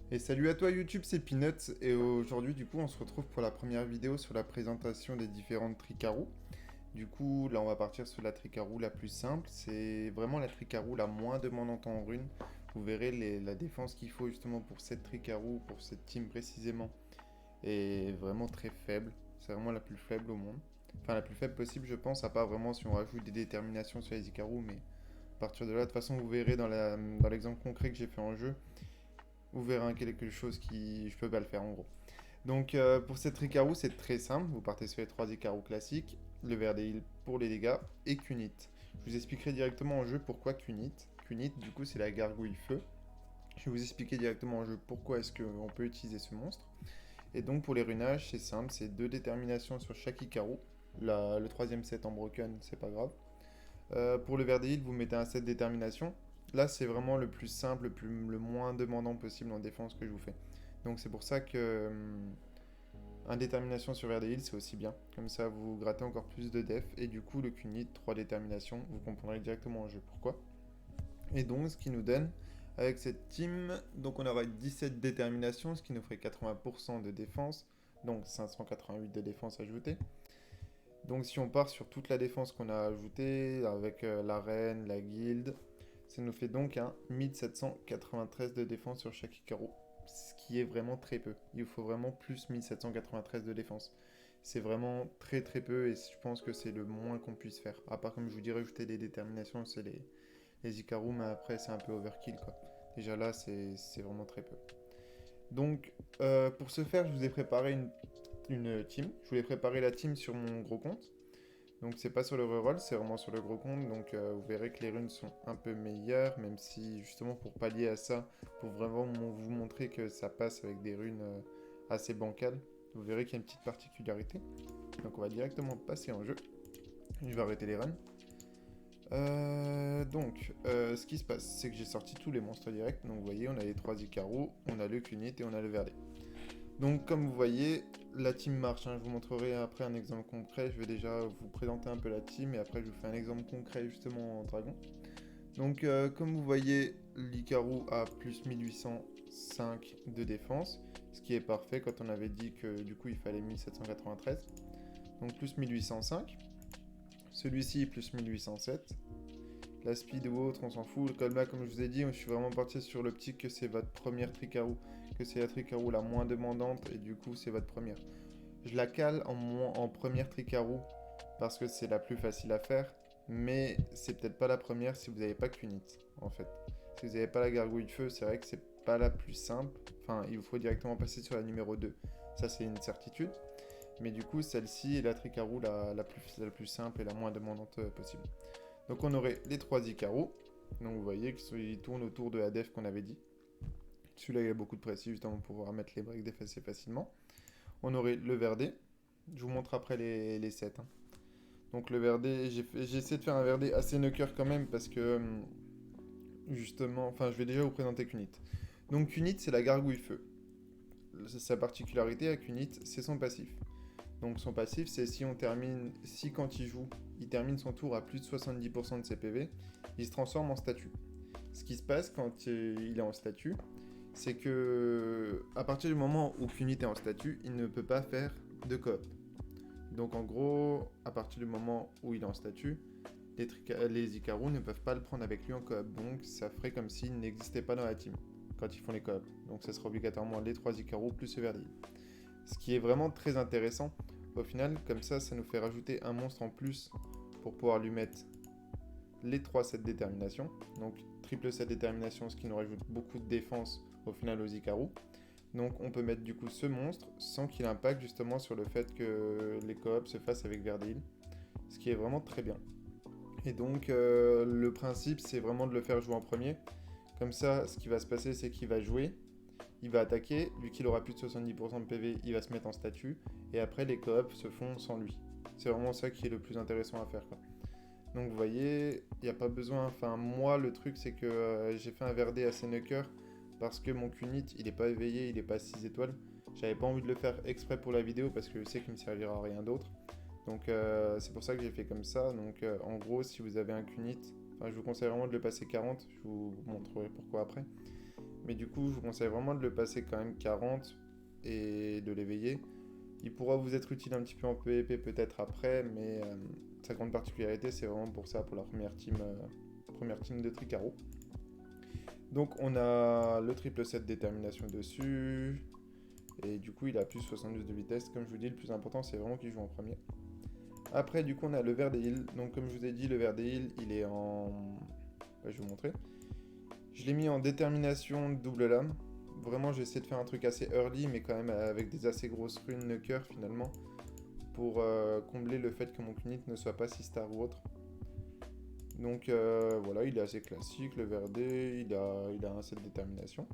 Et salut à toi YouTube, c'est Peanuts et aujourd'hui du coup on se retrouve pour la première vidéo sur la présentation des différentes tricarous. Du coup là on va partir sur la tricarou la plus simple, c'est vraiment la tricarou la moins demandante en runes. Vous verrez la défense qu'il faut justement pour cette tricarou, pour cette team précisément, est vraiment très faible. C'est vraiment la plus faible au monde. Enfin la plus faible possible je pense, à part vraiment si on rajoute des déterminations sur les Icarus, mais à partir de là de toute façon vous verrez dans l'exemple concret que j'ai fait en jeu. Vous verrez quelque chose qui... Je peux pas le faire en gros. Donc pour cette Ricarou, c'est très simple. Vous partez sur les 3 Icarus classiques, le Verdeel pour les dégâts et Cunit. Je vous expliquerai directement en jeu pourquoi Cunit. Cunit, du coup, c'est la gargouille feu. Je vais vous expliquer directement en jeu pourquoi est-ce qu'on peut utiliser ce monstre. Et donc pour les runages, c'est simple, c'est 2 déterminations sur chaque Icarus. Le troisième set en broken, c'est pas grave. Pour le Verdeel, vous mettez un set détermination. Là, c'est vraiment le plus simple, le moins demandant possible en défense que je vous fais. Donc c'est pour ça que un détermination sur Verdeel, c'est aussi bien. Comme ça, vous grattez encore plus de def. Et du coup, le Cunit, 3 déterminations, vous comprendrez directement en jeu pourquoi. Et donc, ce qui nous donne, avec cette team, donc on aura 17 déterminations, ce qui nous ferait 80% de défense. Donc 588 de défense ajoutée. Donc si on part sur toute la défense qu'on a ajoutée, avec l'arène, la guilde, ça nous fait donc un 1793 de défense sur chaque Icaro, ce qui est vraiment très peu. Il faut vraiment plus 1793 de défense. C'est vraiment très très peu et je pense que c'est le moins qu'on puisse faire. À part comme je vous dis, rajouter des déterminations, c'est les Icaro, mais après c'est un peu overkill quoi. Déjà là, c'est vraiment très peu. Donc pour ce faire, je vous ai préparé une team. Je voulais préparer la team sur mon gros compte. Donc c'est pas sur le reroll, c'est vraiment sur le gros compte. Donc vous verrez que les runes sont un peu meilleures, même si justement pour pallier à ça, pour vraiment vous montrer que ça passe avec des runes assez bancales, vous verrez qu'il y a une petite particularité. Donc on va directement passer en jeu. Je vais arrêter les runs. Ce qui se passe, c'est que j'ai sorti tous les monstres directs. Donc vous voyez, on a les 3 Icarus, on a le Cunit et on a le Verdé. Donc comme vous voyez, la team marche, hein. Je vous montrerai après un exemple concret. Je vais déjà vous présenter un peu la team et après je vous fais un exemple concret justement en dragon. Donc comme vous voyez, l'Icaru a plus 1805 de défense, ce qui est parfait quand on avait dit que du coup il fallait 1793. Donc plus 1805. Celui-ci plus 1807. La speed ou autre, on s'en fout. Le Colma, comme je vous ai dit, je suis vraiment parti sur l'optique que c'est votre première Tricarou, que c'est la Tricarou la moins demandante et du coup c'est votre première. Je la cale en première Tricarou parce que c'est la plus facile à faire, mais c'est peut-être pas la première si vous n'avez pas Cunit en fait. Si vous n'avez pas la gargouille de feu, c'est vrai que c'est pas la plus simple. Enfin, il vous faut directement passer sur la numéro 2. Ça, c'est une certitude. Mais du coup, celle-ci est la Tricarou la plus simple et la moins demandante possible. Donc on aurait les 3 Icarus. Donc vous voyez qu'ils tournent autour de la def qu'on avait dit. Celui-là il a beaucoup de précis justement pour pouvoir mettre les breaks def assez facilement. On aurait le Verdé. Je vous montre après les sets. Hein. Donc le Verdé, j'ai essayé de faire un Verdé assez knocker quand même parce que justement, enfin je vais déjà vous présenter Cunit. Donc Cunit c'est la gargouille feu. Sa particularité à Cunit c'est son passif. Donc son passif, c'est si quand il joue, il termine son tour à plus de 70% de ses PV, il se transforme en statue. Ce qui se passe quand il est en statue, c'est que à partir du moment où Cunit est en statue, il ne peut pas faire de coop. Donc en gros, à partir du moment où il est en statue, les Icarus ne peuvent pas le prendre avec lui en coop. Donc ça ferait comme s'il n'existait pas dans la team quand ils font les coop. Donc ça sera obligatoirement les 3 Icarus plus ce Verdi. Ce qui est vraiment très intéressant. Au final, comme ça nous fait rajouter un monstre en plus pour pouvoir lui mettre les 3 sets détermination. Donc triple set détermination, ce qui nous rajoute beaucoup de défense au final aux Icarus. Donc on peut mettre du coup ce monstre sans qu'il impacte justement sur le fait que les coops se fassent avec Verdil. Ce qui est vraiment très bien. Et donc le principe c'est vraiment de le faire jouer en premier. Comme ça, ce qui va se passer c'est qu'il va jouer, il va attaquer, vu qu'il aura plus de 70% de PV, il va se mettre en statut, et après les coops se font sans lui. C'est vraiment ça qui est le plus intéressant à faire, quoi. Donc vous voyez, il n'y a pas besoin, enfin moi le truc c'est que j'ai fait un Verdé assez knocker, parce que mon Cunit il est pas éveillé, il est pas 6 étoiles. J'avais pas envie de le faire exprès pour la vidéo, parce que je sais qu'il me servira à rien d'autre. Donc c'est pour ça que j'ai fait comme ça, donc en gros si vous avez un Cunit, enfin je vous conseille vraiment de le passer 40, je vous montrerai pourquoi après. Mais du coup, je vous conseille vraiment de le passer quand même 40 et de l'éveiller. Il pourra vous être utile un petit peu en PvP peut-être après, mais sa grande particularité, c'est vraiment pour ça, pour la première team de Tricaro. Donc on a le triple 7 détermination dessus, et du coup il a plus 72 de vitesse. Comme je vous dis, le plus important c'est vraiment qu'il joue en premier. Après du coup on a le Verdehil. Donc comme je vous ai dit, le Verdehil il est en... je vais vous montrer. Je l'ai mis en détermination double lame. Vraiment j'ai essayé de faire un truc assez early, mais quand même avec des assez grosses runes Nucker finalement, pour combler le fait que mon unit ne soit pas 6 star ou autre. Donc voilà, il est assez classique, le Verdé, il a un set de détermination.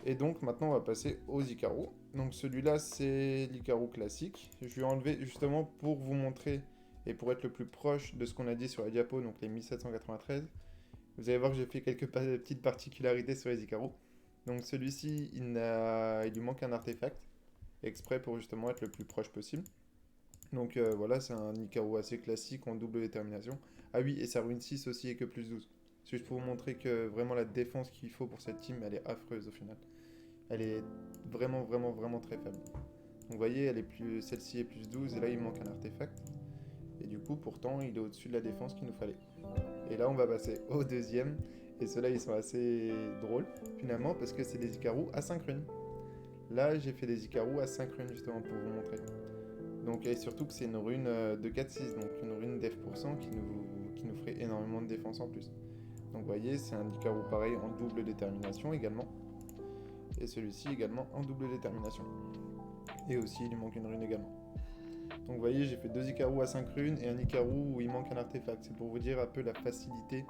Et donc maintenant on va passer aux Icaro. Donc celui-là c'est l'Icaro classique. Je vais enlever justement pour vous montrer et pour être le plus proche de ce qu'on a dit sur la diapo, donc les 1793. Vous allez voir que j'ai fait quelques petites particularités sur les Icaro. Donc celui-ci, il lui manque un artefact, exprès pour justement être le plus proche possible. Donc voilà, c'est un Icaro assez classique en double détermination. Ah oui, et sa ruine 6 aussi est que plus 12. C'est juste pour vous montrer que vraiment la défense qu'il faut pour cette team, elle est affreuse au final. Elle est vraiment, vraiment, vraiment très faible. Donc vous voyez, celle-ci est plus 12 et là il manque un artefact. Et du coup, pourtant, il est au-dessus de la défense qu'il nous fallait. Et là, on va passer au deuxième. Et ceux-là, ils sont assez drôles finalement parce que c'est des Icaro à 5 runes. Là, j'ai fait des Icaro à 5 runes justement pour vous montrer. Donc, et surtout que c'est une rune de 4-6, donc une rune def% qui nous ferait énormément de défense en plus. Donc vous voyez, c'est un Icaro pareil en double détermination également. Et celui-ci également en double détermination. Et aussi, il lui manque une rune également. Donc vous voyez, j'ai fait 2 Icaro à 5 runes et un Icaro où il manque un artefact. C'est pour vous dire un peu la facilité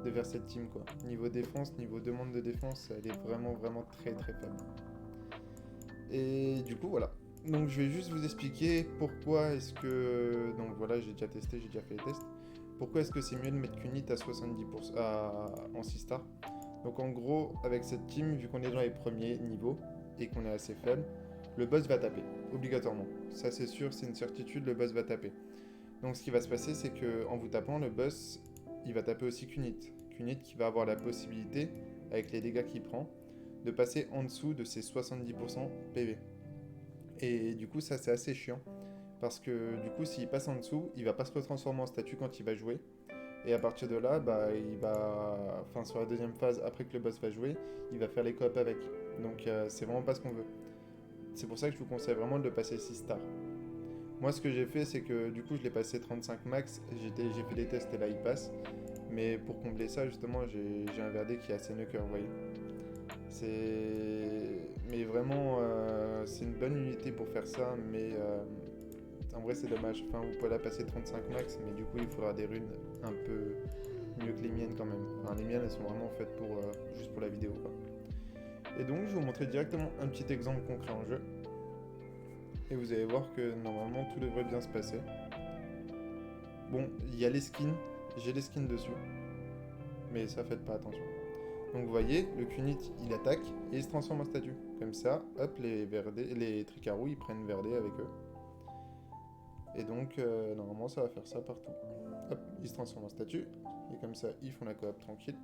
de faire cette team, quoi. Niveau défense, niveau demande de défense, elle est vraiment, vraiment très, très faible. Et du coup, voilà. Donc je vais juste vous expliquer pourquoi est-ce que... Donc voilà, j'ai déjà testé, j'ai déjà fait les tests. Pourquoi est-ce que c'est mieux de mettre qu'une hit à 70% en 6 stars. Donc en gros, avec cette team, vu qu'on est dans les premiers niveaux et qu'on est assez faible, le boss va taper, obligatoirement. Ça c'est sûr, c'est une certitude, le boss va taper. Donc ce qui va se passer, c'est que en vous tapant, le boss, il va taper aussi qu'une hit. Qu'une hit qui va avoir la possibilité, avec les dégâts qu'il prend, de passer en dessous de ses 70% PV. Et du coup, ça c'est assez chiant. Parce que du coup, s'il passe en dessous, il va pas se retransformer en statue quand il va jouer. Et à partir de là, bah, il va. Enfin, sur la deuxième phase, après que le boss va jouer, il va faire les coop avec. Donc, c'est vraiment pas ce qu'on veut. C'est pour ça que je vous conseille vraiment de le passer 6 stars. Moi, ce que j'ai fait, c'est que du coup, je l'ai passé 35 max. J'ai fait des tests et là, il passe. Mais pour combler ça, justement, j'ai un Verdé qui est assez nucker, vous voyez. Mais vraiment, c'est une bonne unité pour faire ça, mais en vrai, c'est dommage. Enfin, vous pouvez la passer 35 max, mais du coup, il faudra des runes un peu mieux que les miennes quand même. Enfin, les miennes, elles sont vraiment faites juste pour la vidéo, quoi. Et donc, je vais vous montrer directement un petit exemple concret en jeu. Et vous allez voir que normalement, tout devrait bien se passer. Bon, il y a les skins. J'ai les skins dessus. Mais ça, faites pas attention. Donc vous voyez, le Kunit il attaque et il se transforme en statue. Comme ça, hop, les Tricarou ils prennent Verdé avec eux. Et donc normalement ça va faire ça partout. Hop, ils se transforment en statue. Et comme ça, ils font la coop tranquille.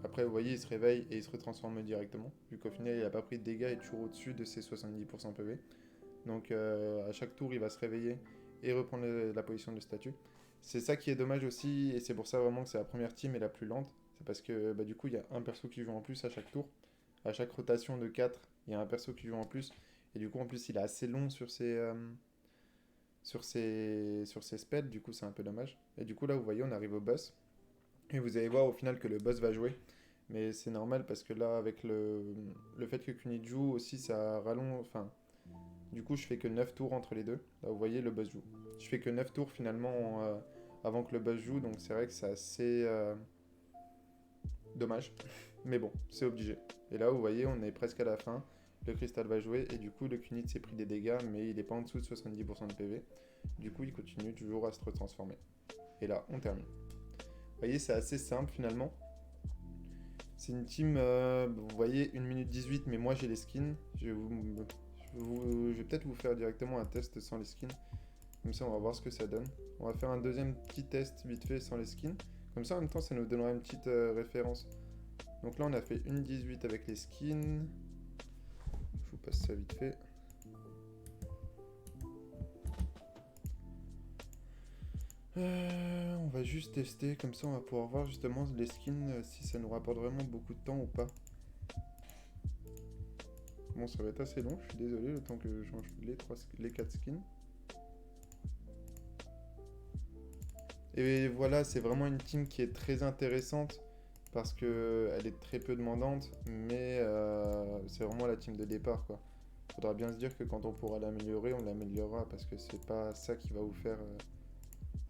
Après vous voyez, il se réveille et il se retransforme directement. Vu qu'au final il a pas pris de dégâts et est toujours au-dessus de ses 70% PV. Donc à chaque tour il va se réveiller et reprendre la position de statue. C'est ça qui est dommage aussi, et c'est pour ça vraiment que c'est la première team et la plus lente. C'est parce que du coup, il y a un perso qui joue en plus à chaque tour. À chaque rotation de 4, il y a un perso qui joue en plus. Et du coup, en plus, il est assez long sur ses spells. Du coup, c'est un peu dommage. Et du coup, là, vous voyez, on arrive au boss. Et vous allez voir au final que le boss va jouer. Mais c'est normal parce que là, avec le fait que Kunit joue aussi, ça rallonge. Enfin, du coup, je fais que 9 tours entre les deux. Là, vous voyez, le boss joue. Je fais que 9 tours finalement avant que le boss joue. Donc, c'est vrai que c'est assez dommage. Mais bon, c'est obligé. Et là, vous voyez, on est presque à la fin. Le cristal va jouer. Et du coup, le Kunit s'est pris des dégâts. Mais il n'est pas en dessous de 70% de PV. Du coup, il continue toujours à se retransformer. Et là, on termine. Vous voyez, c'est assez simple finalement. C'est une team, vous voyez, 1 minute 18, mais moi j'ai les skins. Je vais peut-être vous faire directement un test sans les skins. Comme ça, on va voir ce que ça donne. On va faire un deuxième petit test vite fait sans les skins. Comme ça, en même temps, ça nous donnera une petite référence Donc là, on a fait une 18 avec les skins. Je vous passe ça vite fait. On va juste tester, comme ça on va pouvoir voir justement les skins, si ça nous rapporte vraiment beaucoup de temps ou pas. Bon, ça va être assez long, je suis désolé, le temps que je change les 4 skins. Et voilà, c'est vraiment une team qui est très intéressante parce que elle est très peu demandante, mais c'est vraiment la team de départ, quoi. Faudra bien se dire que quand on pourra l'améliorer, on l'améliorera parce que c'est pas ça qui va vous faire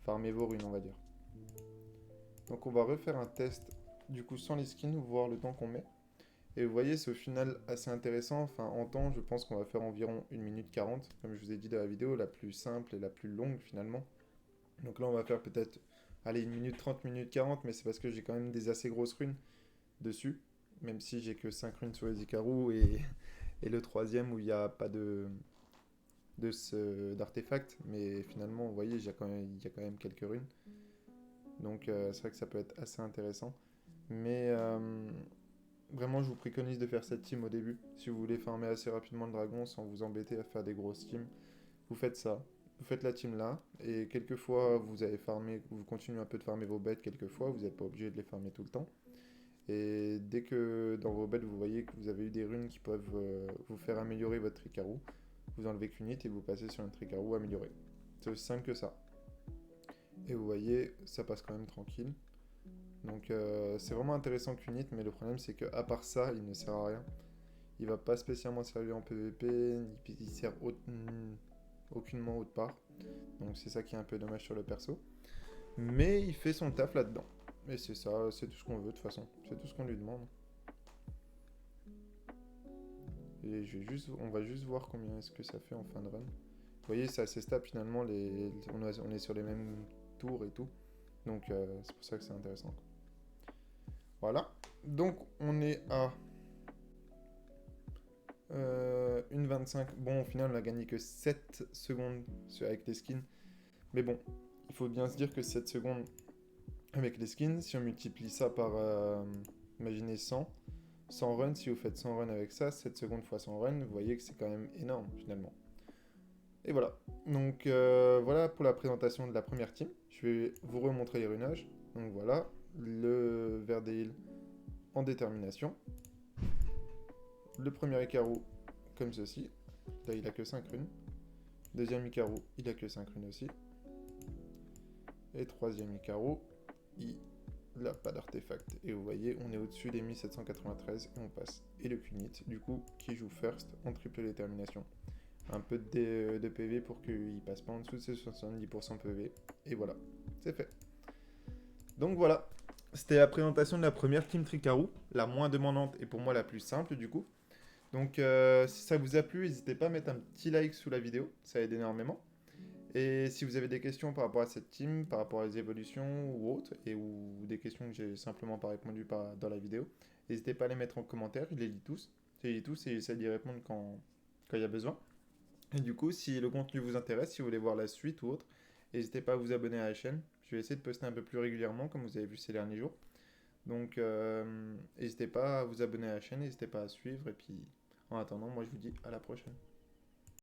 farmer vos runes, on va dire. Donc on va refaire un test du coup sans les skins, voir le temps qu'on met. Et vous voyez, c'est au final assez intéressant. Enfin, en temps, je pense qu'on va faire environ 1 minute 40, comme je vous ai dit dans la vidéo, la plus simple et la plus longue finalement. Donc là, on va faire peut-être, allez, 1 minute 30, 1 minute 40, mais c'est parce que j'ai quand même des assez grosses runes dessus. Même si j'ai que 5 runes sur les Ikaru et le troisième où il n'y a pas d'artefact. Mais finalement, vous voyez, il y a quand même quelques runes. Donc c'est vrai que ça peut être assez intéressant. Mais vraiment, je vous préconise de faire cette team au début. Si vous voulez farmer assez rapidement le dragon sans vous embêter à faire des grosses teams, vous faites ça. Vous faites la team là, et quelquefois vous avez farmé, vous continuez un peu de farmer vos bêtes quelquefois, vous n'êtes pas obligé de les farmer tout le temps. Et dès que dans vos bêtes vous voyez que vous avez eu des runes qui peuvent vous faire améliorer votre Tricaru, vous enlevez qu'une et vous passez sur un Tricaru amélioré. C'est aussi simple que ça. Et vous voyez, ça passe quand même tranquille. Donc c'est vraiment intéressant qu'Unit, mais le problème c'est que à part ça, il ne sert à rien. Il va pas spécialement servir en PvP, il sert aucunement autre part. Donc c'est ça qui est un peu dommage sur le perso. Mais il fait son taf là-dedans. Et c'est ça, c'est tout ce qu'on veut de toute façon. C'est tout ce qu'on lui demande. Et on va juste voir combien est-ce que ça fait en fin de run. Vous voyez, c'est assez stable finalement, on est sur les mêmes tours et tout. Donc c'est pour ça que c'est intéressant. Voilà. Donc on est à 1,25. Bon, au final, on a gagné que 7 secondes avec les skins. Mais bon, il faut bien se dire que 7 secondes avec les skins, si on multiplie ça par, imaginez 100 runs, si vous faites 100 runs avec ça, 7 secondes fois 100 runs, vous voyez que c'est quand même énorme finalement. Et voilà. Donc voilà pour la présentation de la première team. Je vais vous remontrer les runages. Donc voilà, le Verdeil en détermination. Le premier Ikaru comme ceci. Là, il a que 5 runes. Deuxième Ikaru, il a que 5 runes aussi. Et troisième Ikaru, il n'a pas d'artefact. Et vous voyez, on est au-dessus des 1793 et on passe. Et le Kunit, du coup, qui joue first en triple détermination. Un peu de PV pour qu'il passe pas en dessous de ses 70% PV. Et voilà, c'est fait. Donc voilà, c'était la présentation de la première Team Tricaru, la moins demandante et pour moi la plus simple du coup. Donc si ça vous a plu, n'hésitez pas à mettre un petit like sous la vidéo, ça aide énormément. Et si vous avez des questions par rapport à cette team, par rapport aux évolutions ou autres, ou des questions que j'ai simplement pas répondu dans la vidéo, n'hésitez pas à les mettre en commentaire, je les lis tous. Je les lis tous et j'essaie d'y répondre quand il y a besoin. Et du coup, si le contenu vous intéresse, si vous voulez voir la suite ou autre, n'hésitez pas à vous abonner à la chaîne. Je vais essayer de poster un peu plus régulièrement, comme vous avez vu ces derniers jours. Donc, n'hésitez pas à vous abonner à la chaîne, n'hésitez pas à suivre. Et puis, en attendant, moi je vous dis à la prochaine.